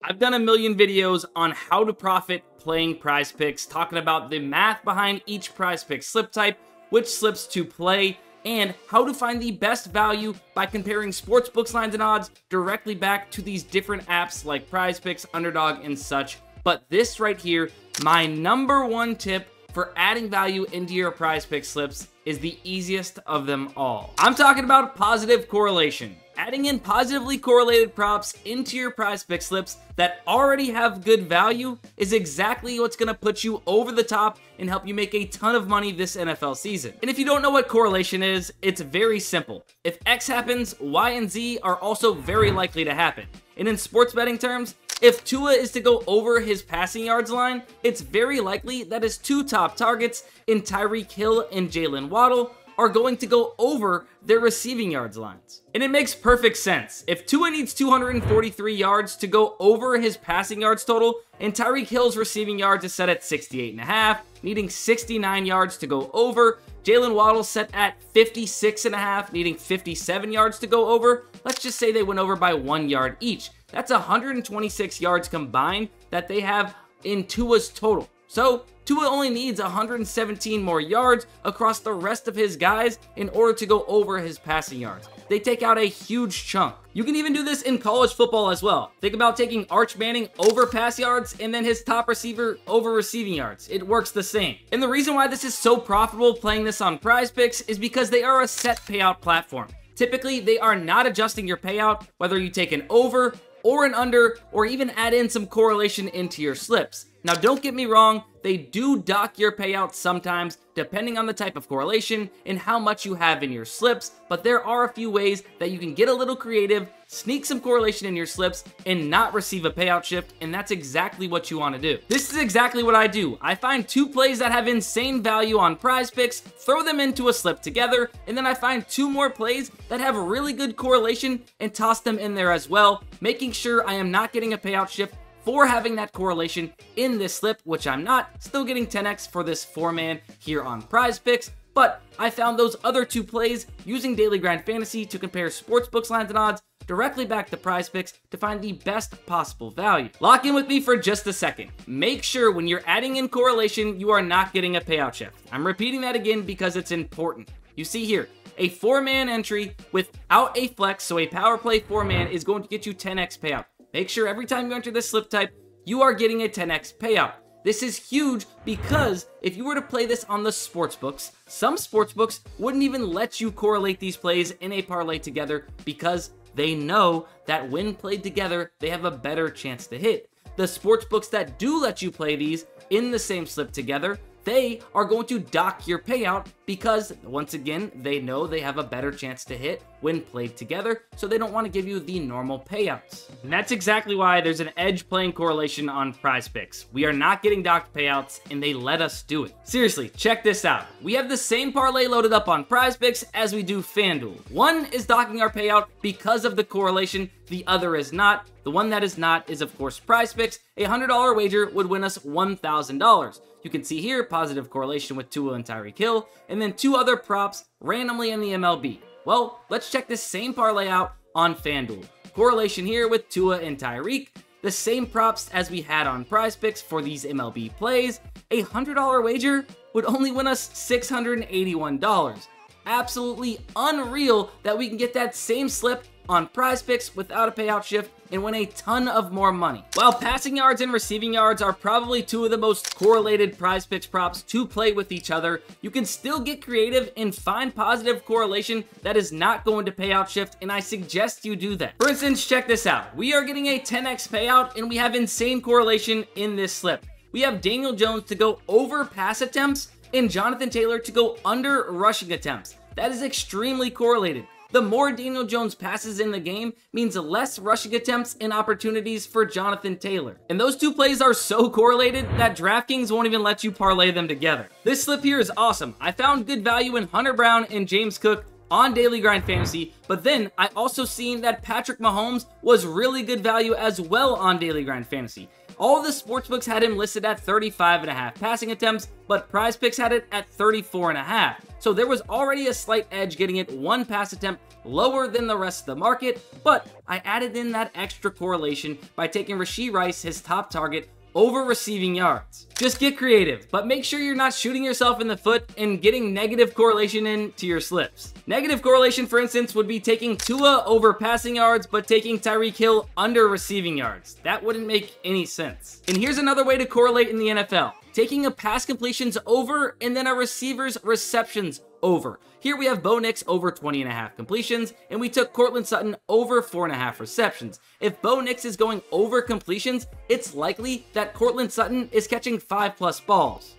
I've done a million videos on how to profit playing PrizePicks, talking about the math behind each PrizePicks slip type, which slips to play, and how to find the best value by comparing sportsbooks lines and odds directly back to these different apps like PrizePicks, Underdog, and such. But this right here, my #1 tip for adding value into your PrizePicks slips, is the easiest of them all. I'm talking about positive correlation. Adding in positively correlated props into your PrizePicks slips that already have good value is exactly what's going to put you over the top and help you make a ton of money this NFL season. And if you don't know what correlation is, it's very simple. If X happens, Y and Z are also very likely to happen. And in sports betting terms, if Tua is to go over his passing yards line, it's very likely that his two top targets in Tyreek Hill and Jalen Waddle are going to go over their receiving yards lines. And it makes perfect sense. If Tua needs 243 yards to go over his passing yards total, and Tyreek Hill's receiving yards is set at 68.5, needing 69 yards to go over, Jalen Waddle set at 56.5, needing 57 yards to go over, let's just say they went over by 1 yard each. That's 126 yards combined that they have in Tua's total. So Tua only needs 117 more yards across the rest of his guys in order to go over his passing yards. They take out a huge chunk. You can even do this in college football as well. Think about taking Arch Manning over pass yards and then his top receiver over receiving yards. It works the same. And the reason why this is so profitable playing this on PrizePicks is because they are a set payout platform. Typically, they are not adjusting your payout, whether you take an over or an under, or even add in some correlation into your slips. Now, don't get me wrong, they do dock your payouts sometimes, depending on the type of correlation and how much you have in your slips, but there are a few ways that you can get a little creative, sneak some correlation in your slips, and not receive a payout shift, and that's exactly what you want to do. This is exactly what I do. I find two plays that have insane value on PrizePicks, throw them into a slip together, and then I find two more plays that have really good correlation and toss them in there as well, making sure I am not getting a payout shift for having that correlation in this slip, which I'm not, still getting 10x for this 4-man here on PrizePicks. But I found those other two plays using Daily Grind Fantasy to compare sportsbooks lines and odds directly back to PrizePicks to find the best possible value. Lock in with me for just a second. Make sure when you're adding in correlation, you are not getting a payout shift. I'm repeating that again because it's important. You see here, a 4-man entry without a flex, so a power play 4-man is going to get you 10x payout. Make sure every time you enter this slip type, you are getting a 10x payout. This is huge because if you were to play this on the sportsbooks, some sportsbooks wouldn't even let you correlate these plays in a parlay together because they know that when played together, they have a better chance to hit. The sportsbooks that do let you play these in the same slip together, they are going to dock your payout because, once again, they know they have a better chance to hit when played together, so they don't want to give you the normal payouts. And that's exactly why there's an edge playing correlation on PrizePicks. We are not getting docked payouts, and they let us do it. Seriously, check this out. We have the same parlay loaded up on PrizePicks as we do FanDuel. One is docking our payout because of the correlation, the other is not. The one that is not is, of course, PrizePicks. A $100 wager would win us $1,000. You can see here positive correlation with Tua and Tyreek Hill, and then two other props randomly in the MLB. Well, let's check this same parlay out on FanDuel. Correlation here with Tua and Tyreek, the same props as we had on PrizePicks for these MLB plays. A $100 wager would only win us $681. Absolutely unreal that we can get that same slip on PrizePicks without a payout shift and win a ton of more money. While passing yards and receiving yards are probably two of the most correlated PrizePicks props to play with each other, you can still get creative and find positive correlation that is not going to payout shift, and I suggest you do that. For instance, check this out. We are getting a 10x payout and we have insane correlation in this slip. We have Daniel Jones to go over pass attempts and Jonathan Taylor to go under rushing attempts. That is extremely correlated. The more Daniel Jones passes in the game means less rushing attempts and opportunities for Jonathan Taylor. And those two plays are so correlated that DraftKings won't even let you parlay them together. This slip here is awesome. I found good value in Hunter Brown and James Cook on Daily Grind Fantasy, but then I also seen that Patrick Mahomes was really good value as well on Daily Grind Fantasy. All of the sportsbooks had him listed at 35.5 passing attempts, but PrizePicks had it at 34.5. so there was already a slight edge getting it one pass attempt lower than the rest of the market, but I added in that extra correlation by taking Rashee Rice, his top target, over receiving yards. Just get creative, but make sure you're not shooting yourself in the foot and getting negative correlation into your slips. Negative correlation, for instance, would be taking Tua over passing yards, but taking Tyreek Hill under receiving yards. That wouldn't make any sense. And here's another way to correlate in the NFL. Taking a pass completions over and then a receiver's receptions over. Here we have Bo Nix over 20.5 completions, and we took Courtland Sutton over 4.5 receptions. If Bo Nix is going over completions, it's likely that Courtland Sutton is catching 5+ balls.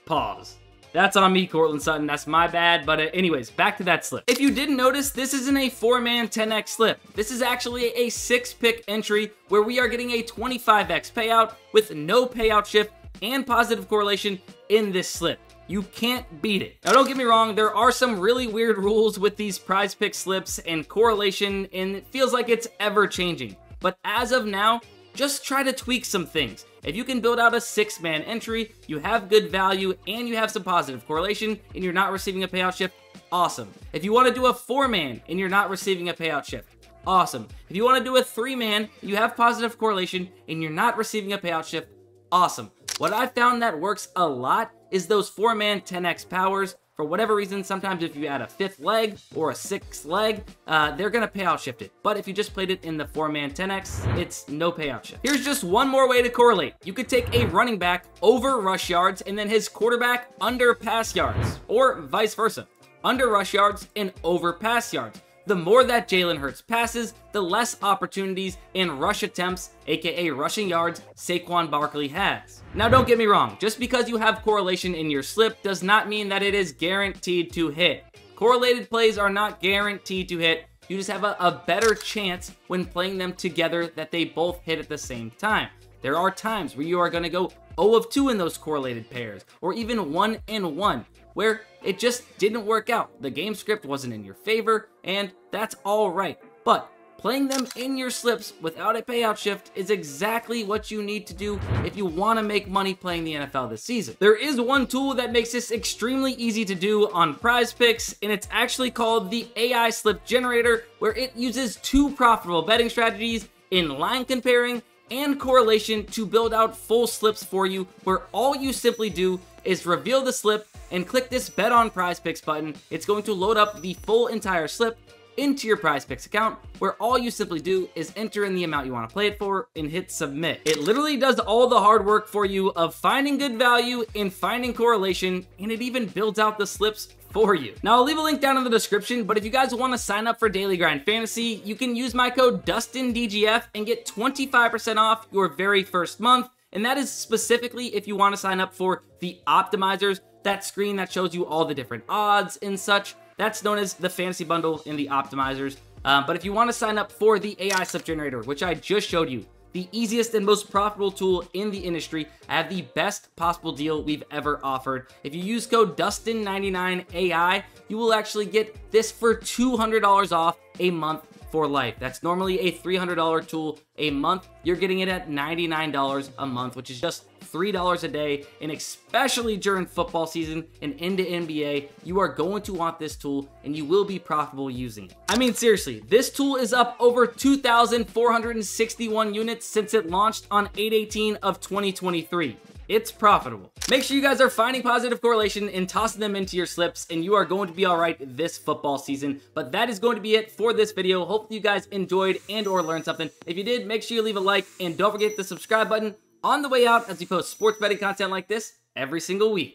Pause. That's on me, Courtland Sutton. That's my bad. But anyways, back to that slip. If you didn't notice, this isn't a 4-man 10x slip. This is actually a 6-pick entry where we are getting a 25x payout with no payout shift and positive correlation in this slip. You can't beat it. Now, don't get me wrong, there are some really weird rules with these PrizePicks slips and correlation, and it feels like it's ever changing. But as of now, just try to tweak some things. If you can build out a 6-man entry, you have good value, and you have some positive correlation, and you're not receiving a payout shift, awesome. If you want to do a 4-man and you're not receiving a payout shift, awesome. If you want to do a 3-man, you have positive correlation, and you're not receiving a payout shift, awesome. What I found that works a lot is those 4-man 10x powers. For whatever reason, sometimes if you add a 5th leg or a 6th leg, they're going to payout shift it. But if you just played it in the 4-man 10x, it's no payout shift. Here's just one more way to correlate. You could take a running back over rush yards and then his quarterback under pass yards, or vice versa. Under rush yards and over pass yards. The more that Jalen Hurts passes, the less opportunities and rush attempts, aka rushing yards, Saquon Barkley has. Now, don't get me wrong, just because you have correlation in your slip does not mean that it is guaranteed to hit. Correlated plays are not guaranteed to hit. You just have a better chance when playing them together that they both hit at the same time. There are times where you are going to go 0 of 2 in those correlated pairs, or even 1 and 1. Where it just didn't work out. The game script wasn't in your favor, and that's all right. But playing them in your slips without a payout shift is exactly what you need to do if you want to make money playing the NFL this season. There is one tool that makes this extremely easy to do on PrizePicks, and it's actually called the AI Slip Generator, where it uses 2 profitable betting strategies in line comparing and correlation to build out full slips for you, where all you simply do is reveal the slip and click this Bet on PrizePicks button. It's going to load up the full entire slip into your PrizePicks account, where all you simply do is enter in the amount you want to play it for and hit submit. It literally does all the hard work for you of finding good value and finding correlation, and it even builds out the slips for you. Now, I'll leave a link down in the description, but if you guys want to sign up for Daily Grind Fantasy, you can use my code DustinDGF and get 25% off your very first month. And that is specifically if you want to sign up for the optimizers, that screen that shows you all the different odds and such. That's known as the fantasy bundle in the optimizers. But if you want to sign up for the AI Slip Generator, which I just showed you, the easiest and most profitable tool in the industry, I have the best possible deal we've ever offered. If you use code Dustin99AI, you will actually get this for $200 off a month for life. That's normally a $300 tool a month. You're getting it at $99 a month, which is just $3 a day. And especially during football season and into NBA, you are going to want this tool and you will be profitable using it. I mean, seriously, this tool is up over 2,461 units since it launched on 8/18 of 2023. It's profitable. Make sure you guys are finding positive correlation and tossing them into your slips, and you are going to be all right this football season. But that is going to be it for this video. Hopefully you guys enjoyed and or learned something. If you did, make sure you leave a like, and don't forget the subscribe button on the way out as we post sports betting content like this every single week.